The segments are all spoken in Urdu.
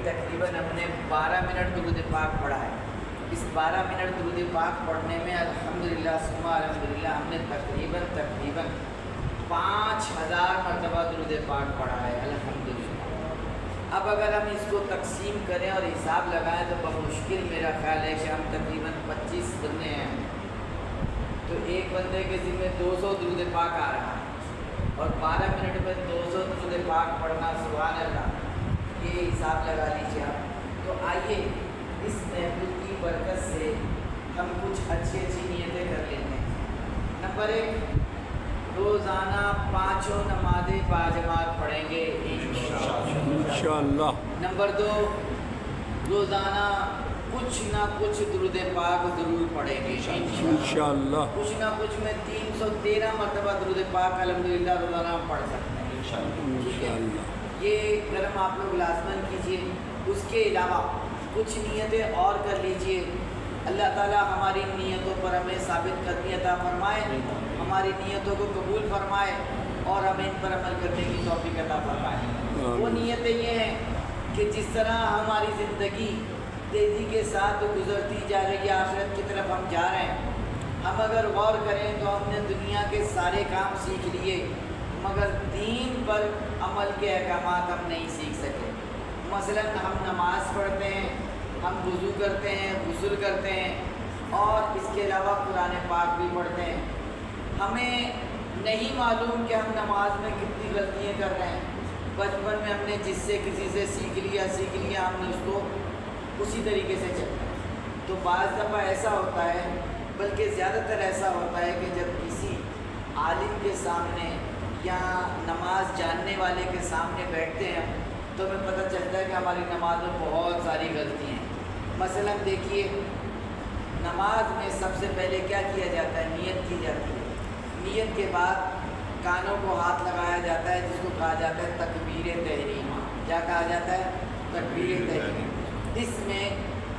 تقریباً ہم نے 12 منٹ درود پاک پڑھا ہے۔ اس 12 منٹ درود پاک پڑھنے میں الحمدللہ ثم الحمدللہ ہم نے تقریباً 5000 مرتبہ درود پاک پڑھا ہے الحمدللہ۔ اب اگر ہم اس کو تقسیم کریں اور حساب لگائیں تو بمشکل میرا خیال ہے کہ ہم تقریباً 25 بندے ہیں، تو ایک بندے کے ذمہ 200 درود پاک آ رہا ہے، اور 12 منٹ میں 200 درود پاک پڑھنا، سبحان اللہ، یہ حساب لگا لیجیے آپ۔ تو آئیے اس محفل کی برکت سے ہم کچھ اچھی نیتیں کر لیتے ہیں۔ نمبر 1، روزانہ 5 نمازیں باجماعت پڑھیں گے انشاءاللہ۔ نمبر 2، روزانہ کچھ نہ کچھ درود پاک ضرور پڑھیں گے انشاءاللہ۔ کچھ نہ کچھ میں 313 مرتبہ درود پاک الحمدللہ روزانہ پڑھ سکتے ہیں انشاءاللہ۔ یہ کرم آپ لوگ لازماً کیجیے۔ اس کے علاوہ کچھ نیتیں اور کر لیجئے۔ اللہ تعالیٰ ہماری نیتوں پر ہمیں ثابت قدمی عطا فرمائے، ہماری نیتوں کو قبول فرمائے اور ہمیں ان پر عمل کرنے کی توفیق عطا فرمائے۔ وہ نیتیں یہ ہیں کہ جس طرح ہماری زندگی تیزی کے ساتھ گزرتی جا رہی ہے، آخرت کی طرف ہم جا رہے ہیں، ہم اگر غور کریں تو ہم نے دنیا کے سارے کام سیکھ لیے مگر دین پر عمل کے احکامات ہم نہیں سیکھ سکے۔ مثلاً ہم نماز پڑھتے ہیں، ہم وضو کرتے ہیں، غسل کرتے ہیں، اور اس کے علاوہ قرآن پاک بھی پڑھتے ہیں۔ ہمیں نہیں معلوم کہ ہم نماز میں کتنی غلطیاں کر رہے ہیں۔ بچپن میں ہم نے جس سے کسی سے سیکھ لیا، ہم نے اس کو اسی طریقے سے چلنا ہے۔ تو بعض دفعہ ایسا ہوتا ہے، بلکہ زیادہ تر ایسا ہوتا ہے کہ جب کسی عالم کے سامنے یا نماز جاننے والے کے سامنے بیٹھتے ہیں تو ہمیں پتہ چلتا ہے کہ ہماری نماز میں بہت ساری غلطیاں ہیں۔ مثلاً دیکھیے، نماز میں سب سے پہلے کیا کیا جاتا ہے؟ نیت کی جاتی ہے۔ نیت کے بعد کانوں کو ہاتھ لگایا جاتا ہے، جس کو کہا جاتا ہے تکبیر تحریمہ۔ کیا کہا جاتا ہے؟ تکبیر تحریمہ۔ اس میں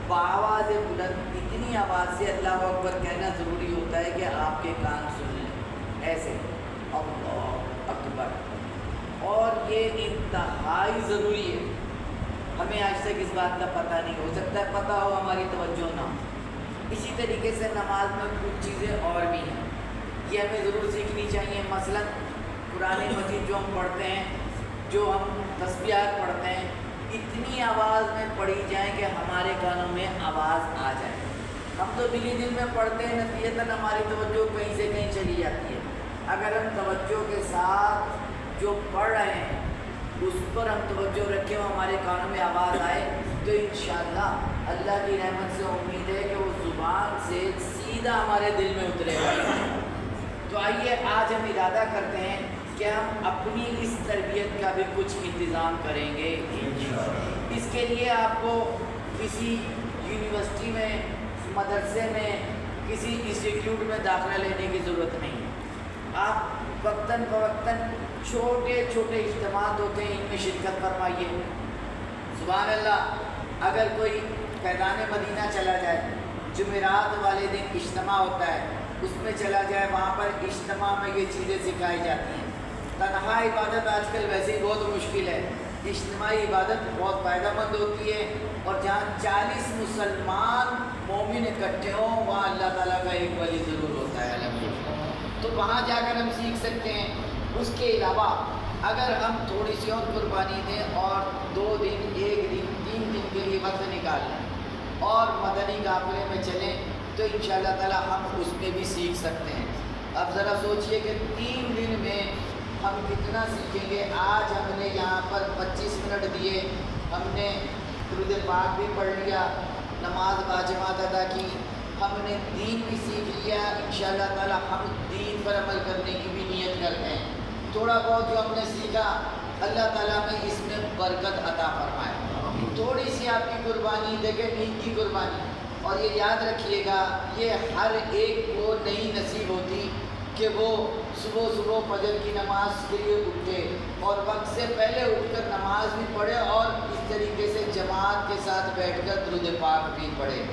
بآواز بلند اتنی آواز سے اللہ اکبر کہنا ضروری ہوتا ہے کہ آپ کے کان سن لیں، ایسے اللہ اکبر، اور یہ انتہائی ضروری ہے۔ ہمیں آج تک اس بات کا پتہ نہیں، ہو سکتا ہے پتہ ہو، ہماری توجہ نہ ہو۔ اسی طریقے سے نماز میں کچھ چیزیں اور بھی ہیں، یہ ہمیں ضرور سیکھنی چاہیے۔ مثلاً قرآن مجید جو ہم پڑھتے ہیں، جو ہم تسبیحات پڑھتے ہیں، اتنی آواز میں پڑھی جائیں کہ ہمارے کانوں میں آواز آ جائے۔ ہم تو دلی دل میں پڑھتے ہیں، نتیجتاً ہماری توجہ کہیں سے کہیں چلی جاتی ہے۔ اگر ہم توجہ کے ساتھ جو پڑھ رہے ہیں اس پر ہم توجہ رکھیں اور ہمارے کانوں میں آواز آئے تو انشاءاللہ اللہ کی رحمت سے امید ہے کہ وہ زبان سے سیدھا ہمارے دل میں اترے گا۔ تو آئیے آج ہم ارادہ کرتے ہیں کہ ہم اپنی اس تربیت کا بھی کچھ انتظام کریں گے۔ اس کے لیے آپ کو کسی یونیورسٹی میں، مدرسے میں، کسی انسٹیٹیوٹ میں داخلہ لینے کی ضرورت نہیں ہے۔ آپ وقتاً فوقتاً چھوٹے چھوٹے اجتماعات ہوتے ہیں، ان میں شرکت فرمائیے۔ سبحان اللہ، اگر کوئی فیضان مدینہ چلا جائے، جمعرات والے دن اجتماع ہوتا ہے، اس میں چلا جائے، وہاں پر اجتماع میں یہ چیزیں سکھائی جاتی ہیں۔ تنہا عبادت آج کل ویسے ہی بہت مشکل ہے، اجتماعی عبادت بہت فائدہ مند ہوتی ہے، اور جہاں 40 مسلمان مومن اکٹھے ہوں وہاں اللہ تعالیٰ کا ایک ولی ضرور ہوتا ہے الحمدللہ۔ تو وہاں جا کر ہم سیکھ سکتے ہیں۔ اس کے علاوہ اگر ہم تھوڑی سی اور قربانی دیں اور 2 دن، 1 دن، 3 دن کے لیے وقت نکال لیں اور مدنی قافلے میں چلیں تو انشاءاللہ تعالیٰ ہم اس میں بھی سیکھ سکتے ہیں۔ اب ذرا سوچئے کہ 3 دن میں ہم کتنا سیکھیں گے۔ آج ہم نے یہاں پر 25 منٹ دیے، ہم نے درود پاک بھی پڑھ لیا، نماز باجماعت ادا کی، ہم نے دین بھی سیکھ لیا۔ انشاءاللہ تعالیٰ ہم دین پر عمل کرنے کی بھی نیت کرتے ہیں۔ تھوڑا بہت جو ہم نے سیکھا اللہ تعالیٰ نے اس میں برکت عطا فرمائے۔ تھوڑی سی آپ کی قربانی، دیکھیں نیند کی قربانی، اور یہ یاد رکھیے گا یہ ہر ایک کو نہیں نصیب ہوتی کہ وہ صبح فجر کی نماز کے لیے اٹھے اور وقت سے پہلے اٹھ کر نماز بھی پڑھے اور اس طریقے سے جماعت کے ساتھ بیٹھ کر درود پاک بھی پڑھے۔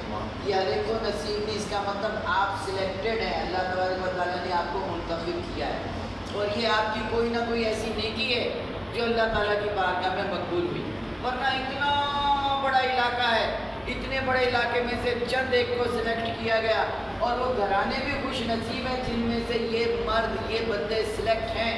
یہ ہر ایک کو نصیب نہیں، اس کا مطلب آپ سلیکٹڈ ہیں، اللہ تبارک و تعالیٰ نے آپ کو منتخب کیا ہے، اور یہ آپ کی کوئی نہ کوئی ایسی نیکی ہے جو اللہ تعالیٰ کی بارگاہ میں مقبول ہوئی، ورنہ اتنا اتنے بڑے علاقے میں سے چند ایک کو سلیکٹ کیا گیا، اور وہ گھرانے بھی خوش نصیب ہیں جن میں سے یہ مرد، یہ بندے سلیکٹ ہیں۔